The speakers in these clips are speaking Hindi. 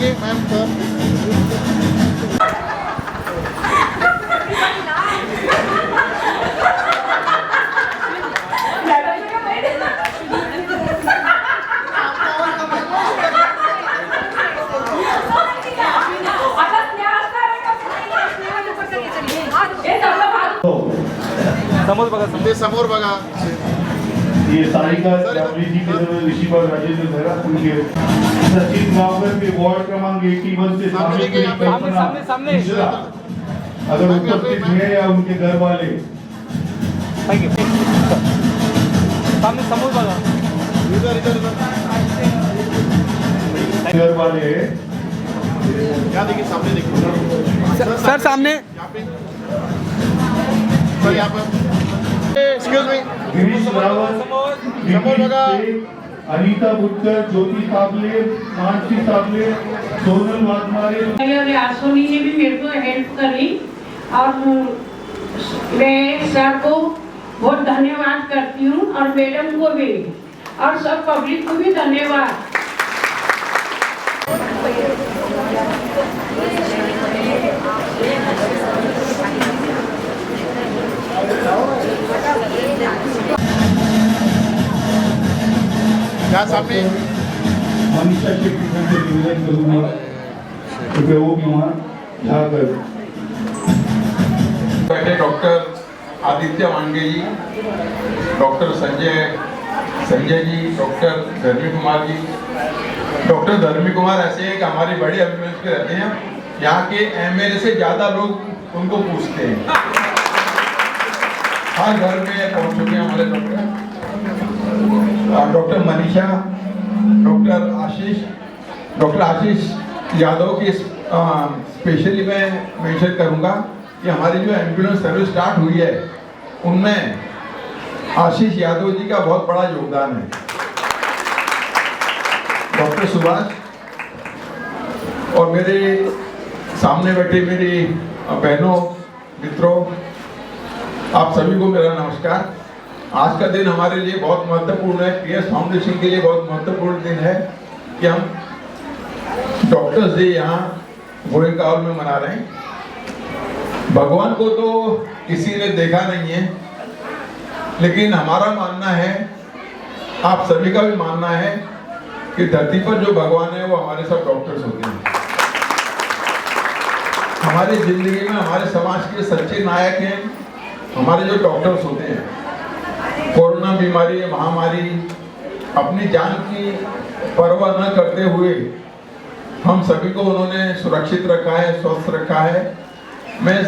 देखिए मैम सर। समोर बघा, ते समोर बघा। ये सारिका जावली जी के तरफ ऋषिबाग राजेंद्र धरा उनके सचिन गांवकर के वार्ड क्रमांक 81 से सामने देखिए, यहाँ पे। सामने सामने दूसरा, अगर उपस्थित है या उनके घर वाले थैंक यू। सामने समोर बघा, इधर इधर इधर घर वाले यहाँ देखिए, सामने देखिए सर सामने यहाँ पे सर, यहाँ पर एक्सक्यूज मी गिरीश रावत समोर बघा। अनीता बुटकर, ज्योति साबले, मानसी साबले, सोनल वाघमारे। और आसोनी ने भी मेरे को हेल्प करी और मैं सर को बहुत धन्यवाद करती हूँ और मैडम को भी और सब पब्लिक को भी धन्यवाद। यहाँ सामने मनीषा शेट्टी से निवेदन करूंगा कृपया वो भी वहाँ जाकर बैठे डॉक्टर आदित्य मांडे जी, डॉक्टर संजय जी, डॉक्टर धर्मी कुमार जी। डॉक्टर धर्मी कुमार ऐसे हैं कि हमारी बड़ी एम्बुलेंस पे रहते हैं, यहाँ के एमएलए से ज़्यादा लोग उनको पूछते हैं। हर घर में पहुँच चुके हैं हमारे डॉक्टर। डॉक्टर मनीषा, डॉक्टर आशीष यादव की स्पेशली मैं मेंशन करूँगा कि हमारी जो एम्बुलेंस सर्विस स्टार्ट हुई है उनमें आशीष यादव जी का बहुत बड़ा योगदान है। डॉक्टर सुभाष और मेरे सामने बैठे मेरी बहनों, मित्रों, आप सभी को मेरा नमस्कार। आज का दिन हमारे लिए बहुत महत्वपूर्ण है, पीएस फाउंडेशन के लिए बहुत महत्वपूर्ण दिन है कि हम डॉक्टर्स डे यहाँ गोयनका हॉल में मना रहे हैं। भगवान को तो किसी ने देखा नहीं है, लेकिन हमारा मानना है, आप सभी का भी मानना है कि धरती पर जो भगवान है वो हमारे सब डॉक्टर्स होते हैं। हमारी जिंदगी में हमारे समाज के सच्चे नायक हैं हमारे जो डॉक्टर्स होते हैं। कोरोना बीमारी, महामारी, अपनी जान की परवाह न करते हुए हम सभी को उन्होंने सुरक्षित रखा है, स्वस्थ रखा है। मैं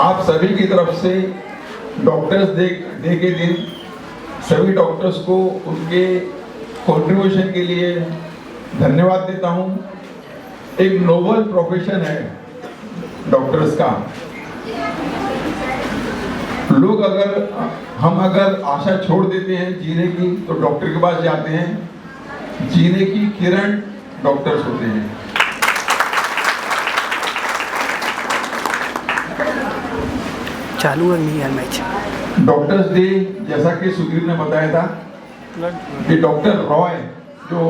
आप सभी की तरफ से डॉक्टर्स डे के दिन सभी डॉक्टर्स को उनके कंट्रीब्यूशन के लिए धन्यवाद देता हूं। एक नोबल प्रोफेशन है डॉक्टर्स का। लोग हम अगर आशा छोड़ देते हैं जीने की तो डॉक्टर के पास जाते हैं। जीने की किरण डॉक्टर्स होते हैं। चालू है नहीं है मैच। डॉक्टर्स डे जैसा कि सुधीर ने बताया था कि डॉक्टर रॉय जो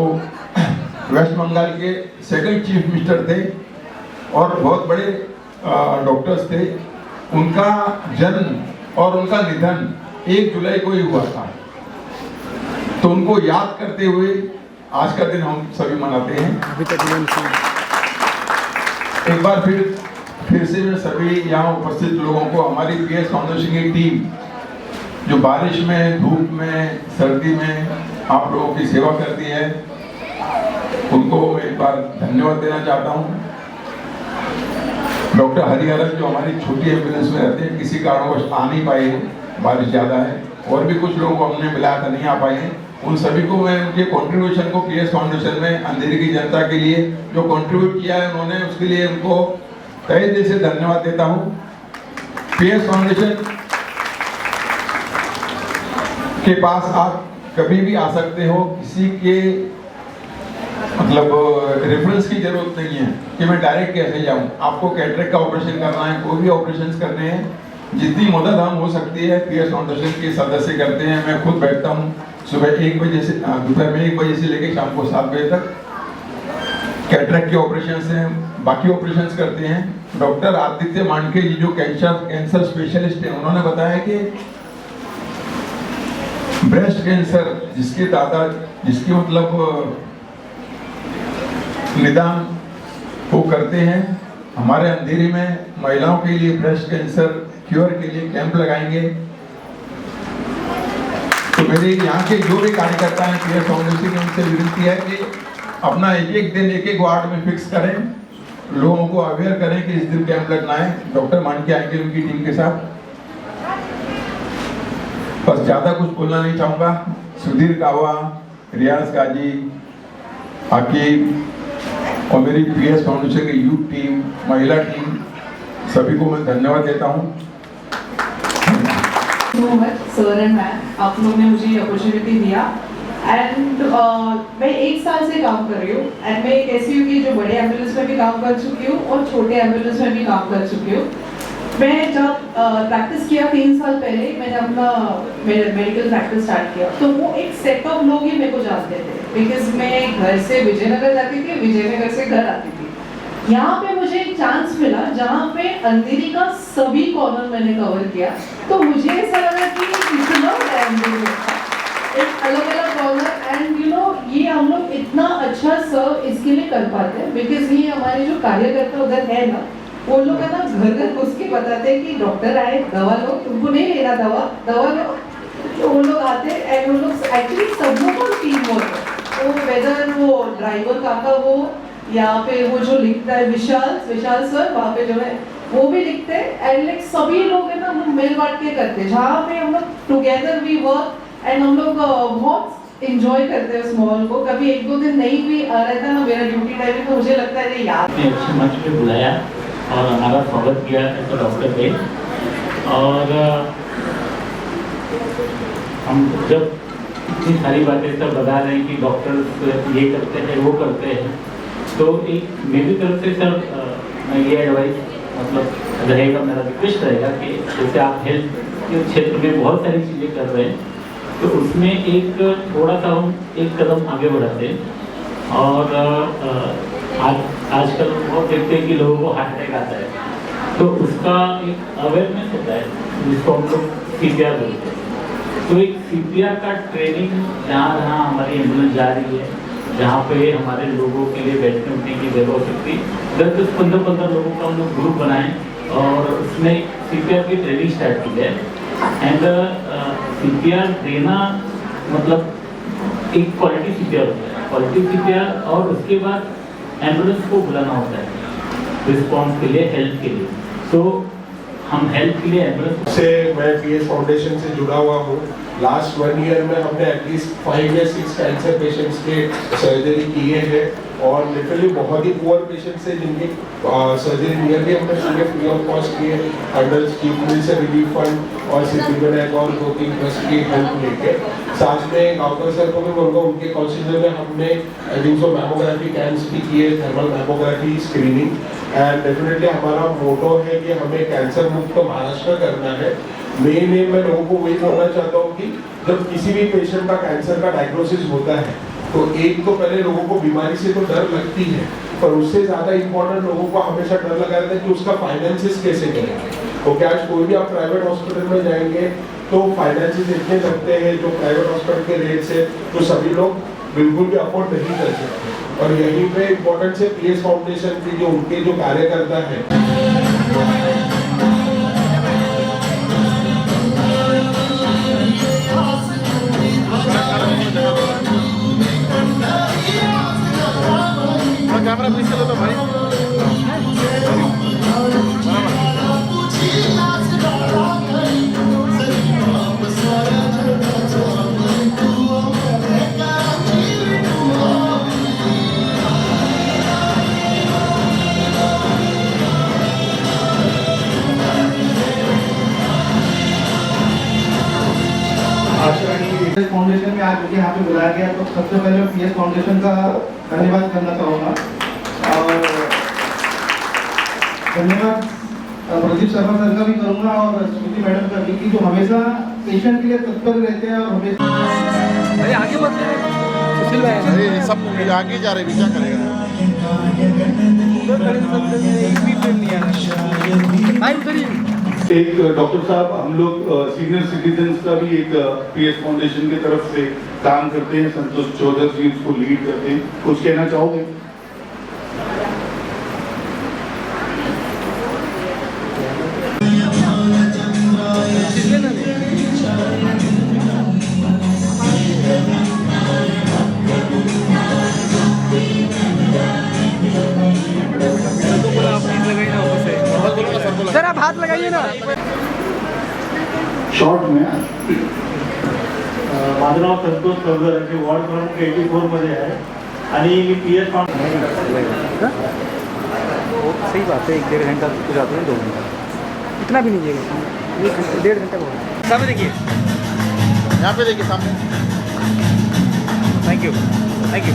वेस्ट बंगाल के सेकंड चीफ मिनिस्टर थे और बहुत बड़े डॉक्टर्स थे, उनका जन्म और उनका निधन 1 जुलाई को ही हुआ था। तो उनको याद करते हुए आज का दिन हम सभी मनाते हैं। अभी तक एक बार फिर से मैं सभी यहाँ उपस्थित लोगों को, हमारी पीएस फाउंडेशन की टीम जो बारिश में, धूप में, सर्दी में आप लोगों की सेवा करती है, उनको मैं एक बार धन्यवाद देना चाहता हूँ। डॉक्टर हरिहरन जो हमारी छोटी एम्बुलेंस में रहते हैं, किसी कारणवश आ नहीं पाए हैं, बारिश ज़्यादा है, और भी कुछ लोगों को हमने मिलाया था नहीं आ पाए हैं। उन सभी को मैं उनके कंट्रीब्यूशन को पीएस फाउंडेशन में अंधेरी की जनता के लिए जो कंट्रीब्यूट किया है उन्होंने, उसके लिए उनको तहे दिल से धन्यवाद देता हूँ। पीएस फाउंडेशन के पास आप कभी भी आ सकते हो, किसी के मतलब रेफरेंस की जरूरत नहीं है कि मैं डायरेक्ट कैसे जाऊं। आपको कैटरेक्ट का ऑपरेशन करना है, कोई भी ऑपरेशंस करने हैं, जितनी मदद हम हो सकती है पीएस फाउंडेशन के सदस्य करते हैं। मैं खुद बैठता हूं सुबह 1 बजे से, दोपहर में 1 बजे से लेकर शाम को 7 बजे तक कैटरेक्ट के ऑपरेशन हैं, बाकी ऑपरेशंस करते हैं। डॉक्टर आदित्य मांडके जी जो कैंसर स्पेशलिस्ट हैं, उन्होंने बताया कि ब्रेस्ट कैंसर जिसके मतलब निदान वो करते हैं। हमारे अंधेरी में महिलाओं के लिए ब्रेस्ट कैंसर क्योर के लिए कैंप लगाएंगे। तो मेरे यहाँ के जो भी कार्यकर्ता हैं पीएस फाउंडेशन की, उनसे विनती है कि अपना एक दिन एक वार्ड में फिक्स करें, लोगों को अवेयर करें कि इस दिन कैंप लगना है। डॉक्टर मांडके आएंगे उनकी टीम के साथ। बस ज्यादा कुछ बोलना नहीं चाहूंगा। सुधीर कावा, रियाज काजी, आकिब और मेरी पीएस फाउंडेशन की यूथ टीम, महिला टीम, सभी को मैं धन्यवाद देता हूँ। सर एंड मैम, आप लोग ने मुझे अपॉर्चुनिटी दिया एंड मैं 1 साल से काम कर रही हूँ एंड मैं एक ऐसी हूँ कि जो बड़े एम्बुलेंस में भी काम कर चुकी हूँ और छोटे एम्बुलेंस में भी काम कर चुकी हूँ। मैं जब प्रैक्टिस किया 3 साल पहले, मैंने अपना मेडिकल प्रैक्टिस स्टार्ट किया, तो वो एक सेट ऑफ लोग ही मेरे को जानते थे, बिकॉज मैं घर से विजयनगर जाती थी, विजयनगर से घर आती थी। यहाँ पे मुझे एक चांस मिला जहाँ पे अंधेरी का सभी कॉर्नर मैंने कवर किया, तो मुझे ऐसा लगा कि इतना एक अलग अलग कॉर्नर एंड यू नो ये हम लोग इतना अच्छा सर्व इसके लिए कर पाते हैं, बिकॉज ये हमारे जो कार्यकर्ता उधर है ना, वो लोग है ना घर घर घुस के बताते हैं कि डॉक्टर आए, दवा लो, तुमको नहीं लेना दवा लो। तो वो लोग आते हैं एंड वो लोग एक्चुअली सब लोग का टीम वर्क है, तो वेदर वो ड्राइवर काका हो या फिर वो जो लिखता है विशाल सर, वहाँ पे जो है वो भी लिखते हैं एंड लाइक सभी लोग है ना हम लोग मिल बांट के करते हैं, जहाँ पे हम लोग टुगेदर वी वर्क एंड हम लोग बहुत एंजॉय करते हैं उस माहौल को। कभी 1-2 दिन नहीं भी आ रहा था ना मेरा ड्यूटी टाइम, तो मुझे लगता है यार अच्छे मंच पे बुलाया और हमारा स्वागत किया ऐसा डॉक्टर ने। और हम जब इतनी सारी बातें सब बता रहे हैं कि डॉक्टर ये करते हैं वो करते हैं, तो एक मेरी तरफ से सर मैं ये एडवाइस मतलब रहेगा, मेरा रिक्वेस्ट रहेगा कि जैसे आप हेल्थ के क्षेत्र में बहुत सारी चीज़ें कर रहे हैं, तो उसमें एक थोड़ा सा हम एक कदम आगे बढ़ाते हैं। और आजकल बहुत देखते हैं कि लोगों को हार्ट अटैक आता है, तो उसका एक अवेयरनेस होता है जिसको हम लोग CPR बोलते हैं। तो एक CPR का ट्रेनिंग जहाँ जहाँ हमारी एम्बुलेंस जा रही है, जहाँ पे हमारे लोगों के लिए बैठने उठने की जगह हो सकती है, 10-15 लोगों का हम लोग ग्रुप बनाएं और उसमें CPR की ट्रेनिंग स्टार्ट की जाए। एंड CPR देना मतलब एक क्वालिटी CPR होता है, क्वालिटी CPR, और उसके बाद एम्बुलेंस को बुलाना होता है रिस्पॉन्स के लिए, हेल्थ के लिए। तो हम हेल्थ के लिए एम्बुलेंस से मैं पीएस फाउंडेशन से जुड़ा हुआ हूँ। लास्ट 1 ईयर में हमने एटलीस्ट 5 या 6 कैंसर पेशेंट्स के सर्जरी किए हैं और लिटरली बहुत ही पुअर पेशेंट्स हैं जिनकी सर्जरी नियरली हमने पूरे फ्री ऑफ कॉस्ट किए अंडर स्कीम से रिलीफ फंड और सिद्धिविनायक और 2-3 ट्रस्ट की हेल्प लेके। साथ में गाँवकर सर को भी बोलूँगा, उनके काउंसिल में हमने I think so mammography camps भी किए, thermal mammography screening. And definitely हमारा मोटो है कि हमें कैंसर मुक्त महाराष्ट्र करना है। मेन मैं लोगों को वही बोलना चाहता हूँ कि जब किसी भी पेशेंट का कैंसर का डायग्नोसिस होता है तो एक तो पहले लोगों को बीमारी से तो डर लगती है, पर उससे ज़्यादा इम्पोर्टेंट लोगों को हमेशा डर लगा रहता है कि उसका फाइनेंसिस कैसे करेंगे। तो क्या आज कोई भी आप प्राइवेट हॉस्पिटल में जाएंगे तो फाइनेंसिस इतने लगते हैं जो प्राइवेट हॉस्पिटल के रेट से तो सभी लोग बिल्कुल भी अफोर्ड नहीं कर सकते। और यहीं पे इम्पोर्टेंस है पीएस फाउंडेशन की, जो उनके जो कार्यकर्ता है कैमरा पीछे चलो तो भाई। फाउंडेशन में आज मुझे यहाँ पे बुलाया गया, तो सबसे पहले मैं पीएस फाउंडेशन का धन्यवाद करना चाहूँगा और धन्यवाद प्रदीप शर्मा सर का भी करूँगा और स्मृति मैडम का भी, कि जो हमेशा पेशेंट के लिए तत्पर रहते हैं और हमेशा अरे आगे बढ़ते हैं सुशील भाई। अरे सब आगे जा रहे हैं, क्या करेगा। एक डॉक्टर साहब, हम लोग सीनियर सिटीजन्स का भी एक पीएस फाउंडेशन की तरफ से काम करते हैं। संतोष चौधरी जी उसको लीड करते हैं, कुछ कहना चाहोगे? सर आप हाथ लगाइए ना। शॉर्ट में माझं नाव संतोष चौधरी आहे, वॉर्ड क्रमांक 84 मध्ये आहे आणि मी पीएस सही बात है, 1-1.5 घंटा तो जाते हैं, 2 घंटा इतना भी नहीं जाएगा, 1-1.5 घंटा बहुत। सामने देखिए, यहाँ पे देखिए सामने। Thank you thank you.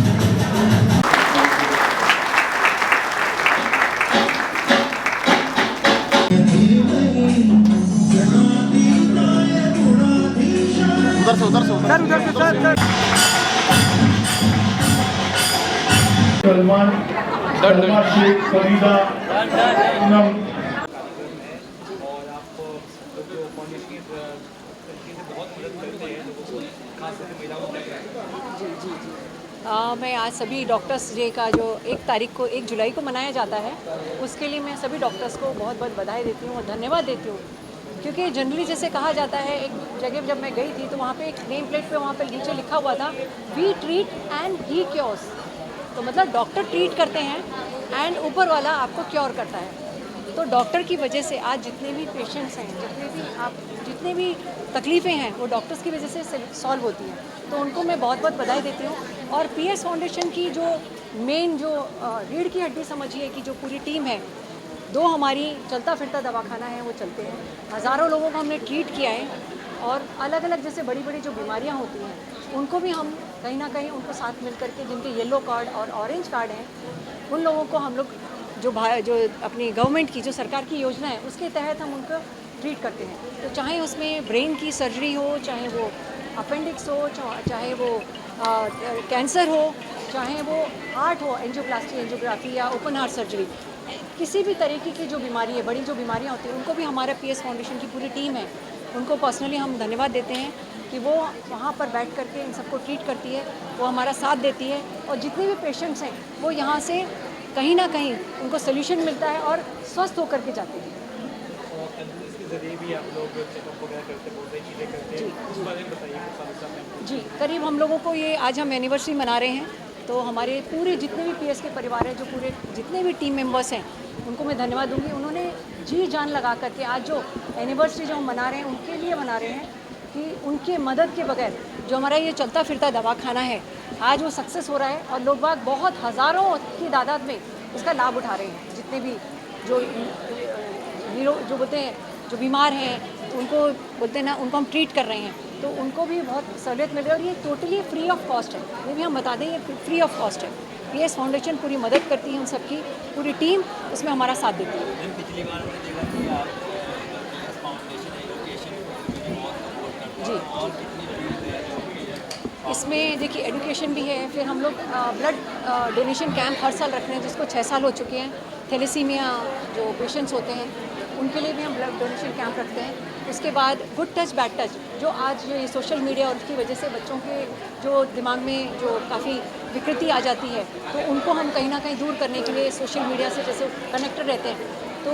उधर से सर उधर से सर सलमान शेख, फरीदा, पूनम। मैं आज सभी डॉक्टर्स डे का जो 1 जुलाई को मनाया जाता है, उसके लिए मैं सभी डॉक्टर्स को बहुत बहुत बधाई देती हूँ और धन्यवाद देती हूँ। क्योंकि जनरली जैसे कहा जाता है, एक जगह जब मैं गई थी तो वहाँ पे एक नेम प्लेट पे वहाँ पे नीचे लिखा हुआ था, we treat and he cures. तो मतलब डॉक्टर ट्रीट करते हैं एंड ऊपर वाला आपको क्योर करता है। तो डॉक्टर की वजह से आज जितने भी पेशेंट्स हैं, जितने भी तकलीफ़ें हैं, वो डॉक्टर्स की वजह से सॉल्व होती हैं। तो उनको मैं बहुत बहुत बधाई देती हूँ। और पीएस फाउंडेशन की जो मेन जो रीढ़ की हड्डी समझिए कि जो पूरी टीम है, 2 हमारी चलता फिरता दवाखाना है, वो चलते हैं। हज़ारों लोगों को हमने ट्रीट किया है और अलग अलग जैसे बड़ी बड़ी जो बीमारियां होती हैं, उनको भी हम कहीं ना कहीं उनको साथ मिल करके, जिनके येलो कार्ड और ऑरेंज कार्ड हैं, उन लोगों को हम लोग जो अपनी गवर्नमेंट की जो सरकार की योजना है, उसके तहत हम उनको ट्रीट करते हैं। तो चाहे उसमें ब्रेन की सर्जरी हो, चाहे वो अपेंडिक्स हो, चाहे वो कैंसर हो, चाहे वो हार्ट हो, एंजियोप्लास्टी, एंजियोग्राफी या ओपन हार्ट सर्जरी, किसी भी तरीके की जो बीमारी है, बड़ी जो बीमारियां होती हैं, उनको भी हमारा पीएस फाउंडेशन की पूरी टीम है, उनको पर्सनली हम धन्यवाद देते हैं कि वो वहाँ पर बैठ करके इन सबको ट्रीट करती है, वो हमारा साथ देती है। और जितने भी पेशेंट्स हैं, वो यहाँ से कहीं ना कहीं उनको सोल्यूशन मिलता है और स्वस्थ होकर के जाते हैं। जी, करीब हम लोगों को ये आज हम एनिवर्सरी मना रहे हैं, तो हमारे पूरे जितने भी पीएस के परिवार हैं, जो पूरे जितने भी टीम मेंबर्स हैं, उनको मैं धन्यवाद दूंगी। उन्होंने जी जान लगा करके आज जो एनिवर्सरी जो हम मना रहे हैं, उनके लिए मना रहे हैं कि उनके मदद के बगैर जो हमारा ये चलता फिरता दवाखाना है, आज वो सक्सेस हो रहा है और लोग बाग बहुत हज़ारों की तादाद में उसका लाभ उठा रहे हैं। जितने भी जो बोलते हैं जो बीमार हैं, उनको बोलते हैं ना, उनको हम ट्रीट कर रहे हैं, तो उनको भी बहुत सहूलियत मिल रही है। और ये टोटली फ्री ऑफ कॉस्ट है, ये भी हम बता दें, ये फ्री ऑफ कॉस्ट है। पीएस फाउंडेशन पूरी मदद करती है, उन सबकी पूरी टीम उसमें हमारा साथ देती है। जी, इसमें देखिए एजुकेशन भी है, फिर हम लोग ब्लड डोनेशन कैंप हर साल रख रहे हैं, जिसको 6 साल हो चुके हैं। थैलेसीमिया जो पेशेंट्स होते हैं, उनके लिए भी हम ब्लड डोनेशन कैंप रखते हैं। उसके बाद गुड टच बैड टच, जो आज ये सोशल मीडिया और उसकी वजह से बच्चों के जो दिमाग में जो काफ़ी विकृति आ जाती है, तो उनको हम कहीं ना कहीं दूर करने के लिए सोशल मीडिया से जैसे कनेक्टेड रहते हैं, तो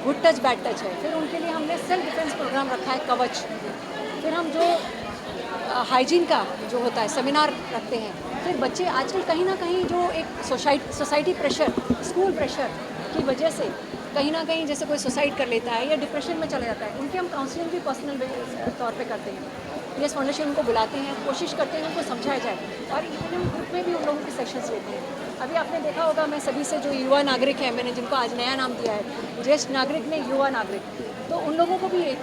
गुड टच बैड टच है। फिर उनके लिए हमने सेल्फ डिफेंस प्रोग्राम रखा है, कवच। फिर हम जो हाइजीन का जो होता है सेमिनार रखते हैं। फिर बच्चे आजकल कहीं ना कहीं जो एक सोसाइटी प्रेशर, स्कूल प्रेशर की वजह से कहीं ना कहीं जैसे कोई सुसाइड कर लेता है या डिप्रेशन में चला जाता है, उनकी हम काउंसलिंग भी पर्सनल तौर पे करते हैं। पीएस फाउंडेशन उनको बुलाते हैं, कोशिश करते हैं उनको समझाया जाए, और इवन ग्रुप में भी उन लोगों के सेशंस लेते हैं। अभी आपने देखा होगा, मैं सभी से जो युवा नागरिक हैं, मैंने जिनको आज नया नाम दिया है, ज्येष्ठ नागरिक ने युवा नागरिक, तो उन लोगों को भी ये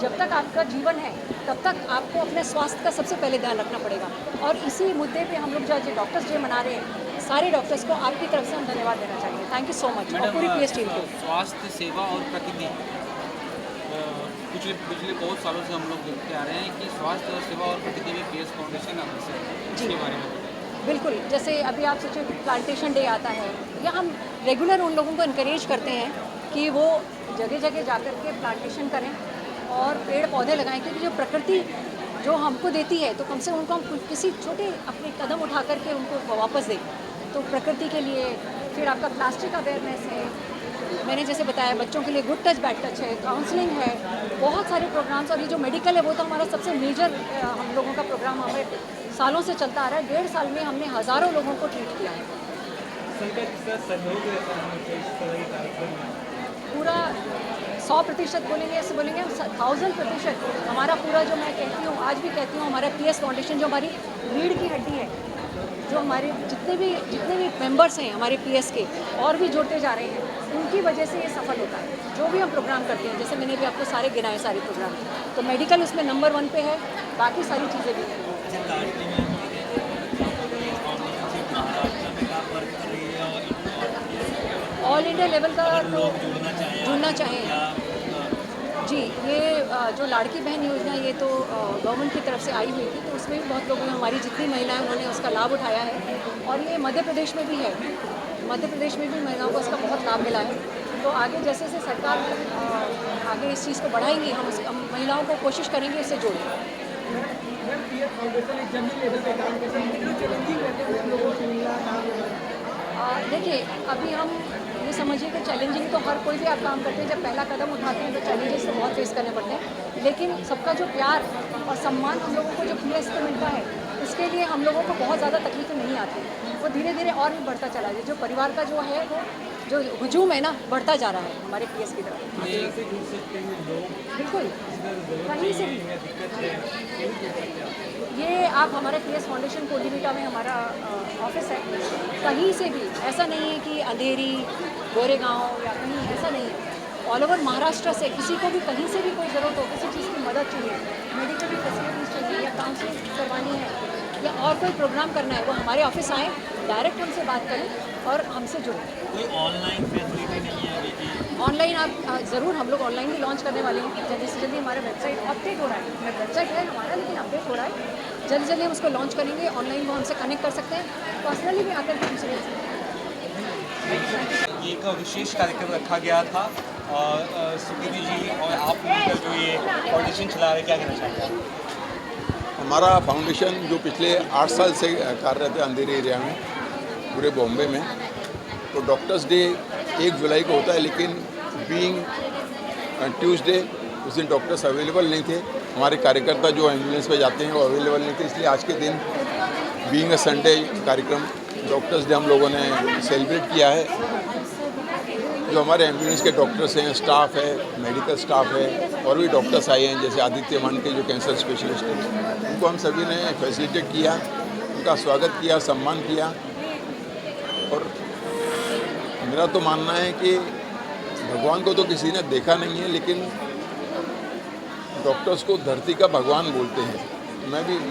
जब तक आपका जीवन है तब तक आपको अपने स्वास्थ्य का सबसे पहले ध्यान रखना पड़ेगा। और इसी मुद्दे पे हम लोग जो आज डॉक्टर्स डे मना रहे हैं, सारे डॉक्टर्स को आपकी तरफ से हम धन्यवाद देना चाहेंगे। थैंक यू सो मच, और पूरी पीएस टीम को। स्वास्थ्य सेवा और प्रकृति, पिछले बहुत सालों से हम लोग देखते आ रहे हैं कि स्वास्थ्य और सेवा और प्रकृति में पीएस फाउंडेशन अग्रसर है, इसके बारे में बिल्कुल। जैसे अभी आप सोचिए प्लांटेशन डे आता है, या हम रेगुलर उन लोगों को इनकरेज करते हैं कि वो जगह जगह जाकर के प्लांटेशन करें और पेड़ पौधे लगाएं, क्योंकि जो प्रकृति जो हमको देती है तो कम से कम उनको हम किसी छोटे अपने कदम उठा करके उनको वापस दें। तो प्रकृति के लिए फिर आपका प्लास्टिक अवेयरनेस है, मैंने जैसे बताया बच्चों के लिए गुड टच बैड टच है, काउंसलिंग है, बहुत सारे प्रोग्राम्स। और ये जो मेडिकल है वो तो हमारा सबसे मेजर हम लोगों का प्रोग्राम हमें सालों से चलता आ रहा है। 1.5 साल में हमने हज़ारों लोगों को ट्रीट किया है। पूरा 100% बोलेंगे, ऐसे बोलेंगे हम 1000%। हमारा पूरा जो मैं कहती हूँ, आज भी कहती हूँ, हमारा PS फाउंडेशन जो हमारी रीढ़ की हड्डी है, जो हमारे जितने भी मेंबर्स हैं हमारे PS के और भी जुड़ते जा रहे हैं, उनकी वजह से ये सफल होता है। जो भी हम प्रोग्राम करते हैं, जैसे मैंने भी आपको सारे गिनाए सारे प्रोग्राम, तो मेडिकल उसमें नंबर 1 पे है, बाकी सारी चीज़ें भी हैं। ऑल इंडिया लेवल का तो जुड़ना चाहें जी। ये जो लाड़की बहन योजना ये तो गवर्नमेंट की तरफ से आई हुई थी, तो उसमें भी बहुत लोगों ने, हमारी जितनी महिलाएं उन्होंने उसका लाभ उठाया है। और ये मध्य प्रदेश में भी है, मध्य प्रदेश में भी महिलाओं को उसका बहुत लाभ मिला है। तो आगे जैसे जैसे सरकार आगे इस चीज़ को बढ़ाएंगी, हम महिलाओं को कोशिश करेंगे इससे जोड़ें। देखिए, अभी हम ये समझिए कि चैलेंजिंग तो हर कोई भी आप काम करते हैं, जब पहला कदम उठाते हैं तो चैलेंजेस तो बहुत फेस करने पड़ते हैं, लेकिन सबका जो प्यार और सम्मान हम लोगों को जो PS पे मिलता है, उसके लिए हम लोगों को बहुत ज़्यादा तकलीफें नहीं आती। वो धीरे धीरे और भी बढ़ता चला जाए। जो परिवार का जो है वो जो हुजूम है ना, बढ़ता जा रहा है हमारे PS की तरफ। बिल्कुल, कहीं से भी ये आप हमारे PS फाउंडेशन कोलीबिटा में हमारा ऑफिस है, कहीं से भी ऐसा नहीं है कि अंधेरी, गोरेगांव या कहीं, ऐसा नहीं है। ऑल ओवर महाराष्ट्र से किसी को भी कहीं से भी कोई ज़रूरत हो, किसी चीज़ की मदद चाहिए, मेडिकल फैसिलिटीज़ चाहिए या काउंसलिंग करवानी है या और कोई प्रोग्राम करना है, वो हमारे ऑफिस आएँ, डायरेक्ट हमसे बात करें और हमसे जुड़ें। कोई ऑनलाइन फैसिलिटी नहीं है अभी? ऑनलाइन आप ज़रूर, हम लोग ऑनलाइन भी लॉन्च करने वाले हैं। जल्दी से जल्दी हमारा वेबसाइट अपडेट हो रहा है, वेबसाइट है हमारा लेकिन अपडेट हो रहा है। जल्दी जल्दी हम उसको लॉन्च करेंगे। ऑनलाइन वो हमसे कनेक्ट कर सकते हैं, पर्सनली भी आकर के हमसे मिल सकते हैं। ये एक विशेष कार्यक्रम रखा गया था और सुकृति जी और आप मिलकर जो ये फाउंडेशन चला रहे, क्या कहना चाहेंगे आप? हमारा फाउंडेशन जो पिछले 8 साल से कार्यरत है अंधेरी एरिया में, पूरे बॉम्बे में, तो डॉक्टर्स डे 1 जुलाई को होता है, लेकिन बीइंग ट्यूसडे उस दिन डॉक्टर्स अवेलेबल नहीं थे। हमारे कार्यकर्ता जो एम्बुलेंस पे जाते हैं वो अवेलेबल नहीं थे, इसलिए आज के दिन बीइंग अ संडे कार्यक्रम डॉक्टर्स डे हम लोगों ने सेलिब्रेट किया है। जो हमारे एम्बुलेंस के डॉक्टर्स हैं, स्टाफ है, मेडिकल स्टाफ है, और भी डॉक्टर्स आए हैं जैसे आदित्य मान के जो कैंसर स्पेशलिस्ट हैं, उनको हम सभी ने फैसिलिटेट किया, उनका स्वागत किया, सम्मान किया। और मेरा तो मानना है कि भगवान को तो किसी ने देखा नहीं है, लेकिन डॉक्टर्स को धरती का भगवान बोलते हैं।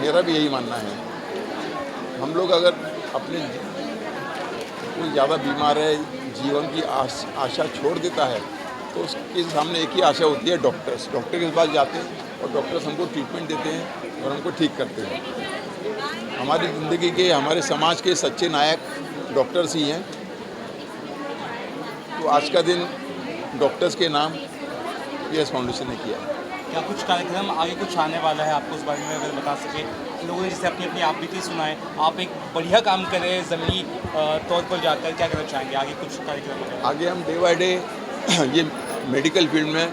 मेरा भी यही मानना है। हम लोग अगर अपने कोई ज़्यादा बीमार है, जीवन की आशा छोड़ देता है, तो उसके सामने एक ही आशा होती है, डॉक्टर्स। डॉक्टर के पास जाते हैं और डॉक्टर्स हमको ट्रीटमेंट देते हैं और हमको ठीक करते हैं। हमारी ज़िंदगी के, हमारे समाज के सच्चे नायक डॉक्टर्स ही हैं। तो आज का दिन डॉक्टर्स के नाम PS फाउंडेशन ने किया। क्या कुछ कार्यक्रम आगे कुछ आने वाला है, आपको उस बारे में अगर बता सके? लोगों ने जैसे अपनी आप बीती सुनाए, आप एक बढ़िया काम कर रहे हैं ज़मीनी तौर पर जाकर, क्या करना चाहेंगे आगे कुछ कार्यक्रम? आगे हम डे बाय डे ये मेडिकल फील्ड में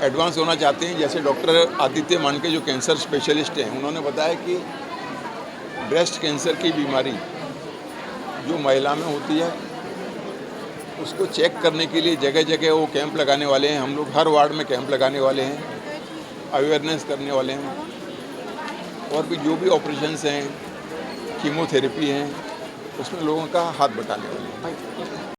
एडवांस होना चाहते हैं। जैसे डॉक्टर आदित्य मान के जो कैंसर स्पेशलिस्ट हैं, उन्होंने बताया कि ब्रेस्ट कैंसर की बीमारी जो महिला में होती है, उसको चेक करने के लिए जगह जगह वो कैंप लगाने वाले हैं। हम लोग हर वार्ड में कैंप लगाने वाले हैं, अवेयरनेस करने वाले हैं। और भी जो भी ऑपरेशंस हैं, कीमोथेरेपी हैं, उसमें लोगों का हाथ बटाने वाले हैं।